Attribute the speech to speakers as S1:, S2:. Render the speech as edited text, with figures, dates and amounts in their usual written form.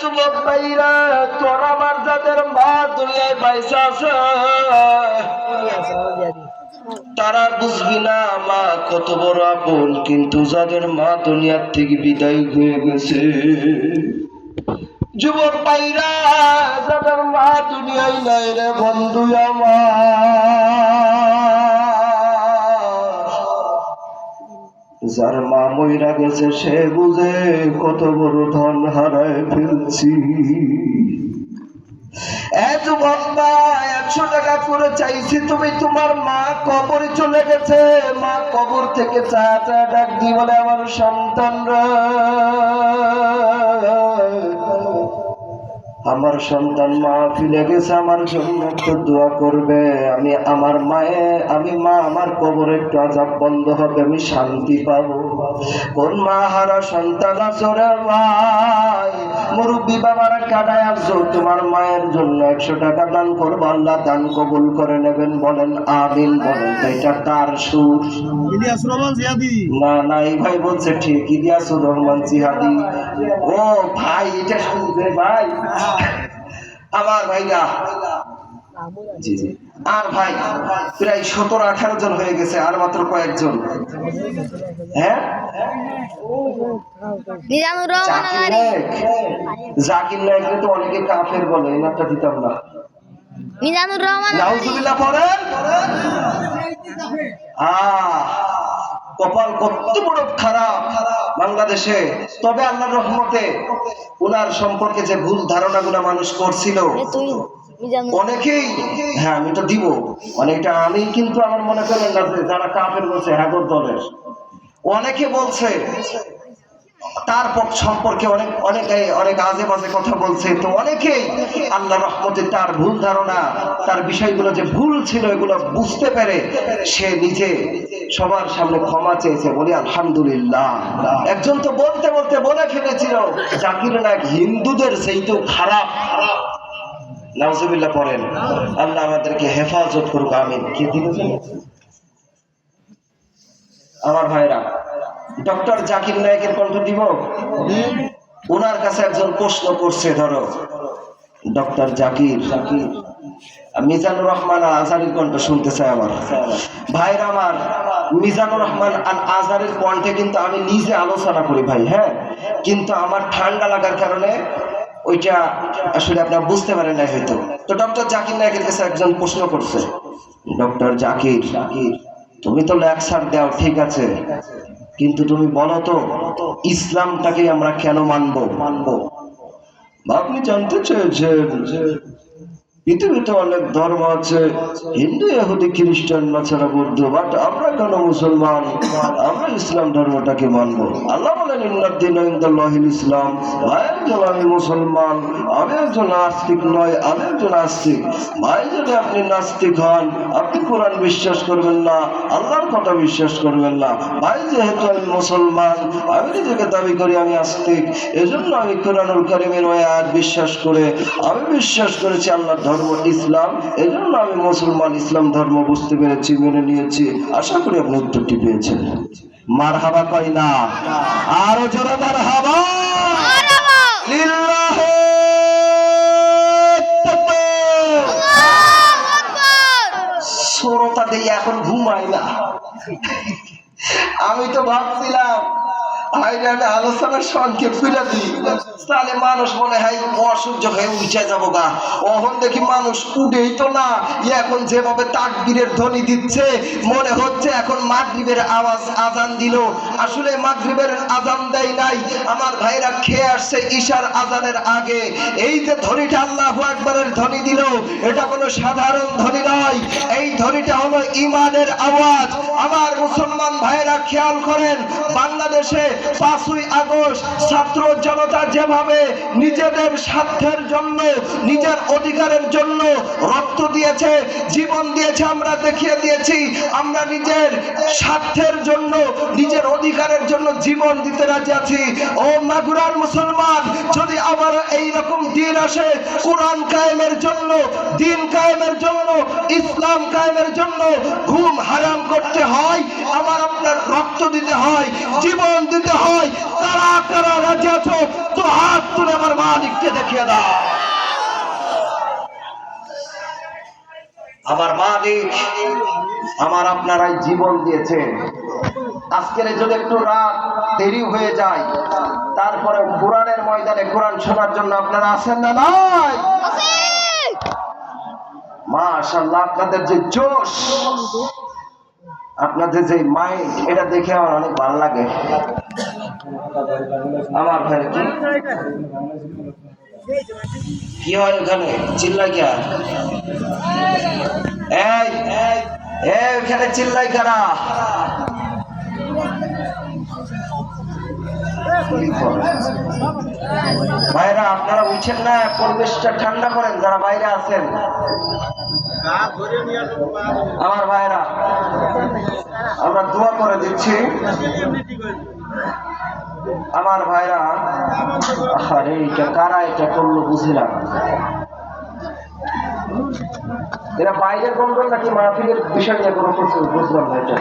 S1: যুবক ভাইরা, তোর আমার যাদের মা দুনিয়ায় পয়সা আছে তারা বুঝবি না মা কত বড় আপন, কিন্তু যাদের মা দুনিয়ার থেকে বিদায় হয়ে গেছে, যুবক ভাইরা যাদের মা দুনিয়ায় নাই রে বন্ধু আমার, যার মা মইরা গেছে সে বুঝে কত বড় ধন হারায় ফেলছি। যুবক ভাই, 100 টাকা করে চাইছি, তুমি তোমার মা কবরে চলে গেছে, মা কবর থেকে চা ডাক দিয়ে বলে আমার সন্তানরা, আমার সন্তান মা ফিরে গেছে, আমার জন্য একটু দোয়া করবে, আমি মা আমার কবরে একটু আযাব বন্ধ হবে, আমি শান্তি পাবো। কোন মা হারা সন্তান আসরে ভাই, মুরব্বী বাবারা কাটায় আসো, তোমার মায়ের জন্য 100 টাকা দান করবো, আল্লাহ দান কবুল করে নেবেন, বলেন আমিন। বলেন তো এটা কার সুর? ইলিয়াসুর রহমান জিহাদি? না না, এই ভাই বলছে ঠিক, ইলিয়াসুর রহমান জিহাদি। ও ভাই, এটা শুনবে ভাই আমার ভাইরা। জি জি। আর ভাই প্রায় 17-18 জন হয়ে গেছে, আর মাত্র কয়েকজন। হ্যাঁ, জাকির নায়েক তো অনেকে কাফের বলে, এই নামটা দিতাম না। মিজানুর রহমান নাউজুবিল্লাহ পড়েন। কপাল কত বড় খারাপ বাংলাদেশে। তবে আল্লাহর রহমতে ওনার সম্পর্কে যে ভুল ধারণাগুলো মানুষ করছিল অনেকেই, হ্যাঁ আমি তো দিব অনেকটা, আমি কিন্তু আমার মনে করেন না যে যারা কাফের বলছে হ্যাগর দলের, অনেকে বলছে তার সম্পর্কে অনেক আজে বাজে কথা বলছে, তো অনেকেই আল্লাহর রহমতে তার ভুল ধারণা, তার বিষয়গুলো যে ভুল ছিল এগুলো বুঝতে পেরে সে নিজে সবার সামনে ক্ষমা চেয়েছে, বলি আলহামদুলিল্লাহ। একজন তো বলতে বলতে বলে ফেলেছিল জাকির নায়েক হিন্দুদের সেইতেও খারাপ। নাউজুবিল্লাহ পড়েন। আল্লাহ আমাদেরকে হেফাজত করুক, আমিন। কে দিয়েছেন আমার ভাইরা? ডক্টর জাকির নায়েকের কণ্ঠ দিব। ওনার কাছে একজন প্রশ্ন করছে, ধরো ডক্টর জাকির মিজানুর রহমান আল আজহারির কণ্ঠ শুনতে চাই আমার ভাইরা। আমার মিজানুর রহমান আল আজহারির কণ্ঠে কিন্তু আমি নিজে আলোচনা করি ভাই, হ্যাঁ, কিন্তু আমার ঠান্ডা লাগার কারণে ওইটা আসলে আপনারা বুঝতে পারেন না হয়তো। তো ডক্টর জাকির নায়েকের কাছে একজন প্রশ্ন করছে, ডক্টর জাকির, তুমি তো লেকচার দাও ঠিক আছে, কিন্তু তুমি বলো তো ইসলামটাকে আমরা কেন মানবো? আপনি জানতে চেয়েছেন যে পৃথিবীতে অনেক ধর্ম আছে, হিন্দু, ইহুদি, খ্রিস্টান, নাছাড়া বৌদ্ধ, বাট আমরা কেন মুসলমান, আমরা ইসলাম ধর্মটাকে মানবো। আল্লাহ বলেন ইন্নাদ-দীন ইনদাল্লাহিল ইসলাম। ভাই একজন আমি মুসলমান, আমি একজন নাস্তিক নয়, আমি একজন আস্তিক। ভাই যদি আপনি নাস্তিক হন, আপনি কোরআন বিশ্বাস করবেন না, আল্লাহর কথা বিশ্বাস করবেন না। ভাই যেহেতু আমি মুসলমান, আমি নিজেকে দাবি করি আমি আস্তিক, এজন্য আমি কোরআনুল কারীমের আয়াত বিশ্বাস করে আমি বিশ্বাস করেছি আল্লাহ ধর্ম ইসলাম, এজন্য আমি মুসলমান, ইসলাম ধর্ম বুঝতে পেরেছি, মেনে নিয়েছি। আশা করি আপনি উত্তরটি পেয়েছেন। মারহাবা কই না? আরো জোরে মারহাবা। লিল্লাহি তাকবীর। শ্রোতা দিয়ে এখন ঘুমাই না। আমি তো ভাবছিলাম আলোচনার সংক্ষেপ ফিরে দিই, তাহলে মানুষ মনে হয় অসহ্য হয়ে উঠে যাবো গা। অহন দেখি মানুষ উঠেই তো না, এখন যেভাবে তাকবীরের ধ্বনি দিচ্ছে মনে হচ্ছে এখন মাগরিবের আওয়াজ আজান দিল। আসলে মাগরিবের আজান দেয় নাই, আমার ভাইরা খেয়ে আসছে ঈশার আজানের আগে। এই যে ধ্বনিটা আল্লাহু আকবারের ধ্বনি দিল, এটা কোনো সাধারণ ধ্বনি নয়, এই ধ্বনিটা হলো ঈমানের আওয়াজ। আমার মুসলমান ভাইরা খেয়াল করেন, বাংলাদেশে 5ই আগস্ট ছাত্র জনতা যেভাবে নিজেদের স্বার্থের জন্য, নিজের অধিকারের জন্য রক্ত দিয়েছে, জীবন দিয়েছে, আমরা দেখিয়ে দিয়েছি আমরা নিজের স্বার্থের জন্য, নিজের অধিকারের জন্য জীবন দিতে রাজি আছি। ও মাগুরার মুসলমান, যদি আবার এই রকম দিন আসে কোরআন কায়েমের জন্য, দিন কায়েমের জন্য, ইসলাম কায়েমের জন্য ঘুম হারাম করতে হয়, আমার আপনার রক্ত দিতে হয়, জীবন দিতে হয়, কারা কারা রাজি আছো তো হাত তুলে আমার মান মালিককে দেখিয়ে দাও। আমার মালিক আমার আপনারাই জীবন দিয়েছেন। আজকের যদি একটু রাত দেরি হয়ে যায়, তারপরে কোরআনের ময়দানে কোরআন শোনার জন্য আপনারা আছেন না নাই? মাশাআল্লাহ, আপনাদের যে জোশ, আপনাদের যে মাইন্ড, এটা দেখে আমার অনেক ভালো লাগে। আমার ভাই কি হয় ওখানে চিল্লাই কে? এই ওখানে চিল্লাই কারা? ভাইরা আপনারা উঠছেন না, পরিবেশটা ঠান্ডা করেন যারা বাইরে আছেন। আমার ভাইরা, আমরা দোয়া করে দিচ্ছি। আমার ভাইরা, আরে এটা কারা এটা করলো বুঝলাম। এরা বাইরের বন্ধন নাকি মাহফিলের বিষয় নিয়ে কোনো কিছু বুঝলাম না এটা।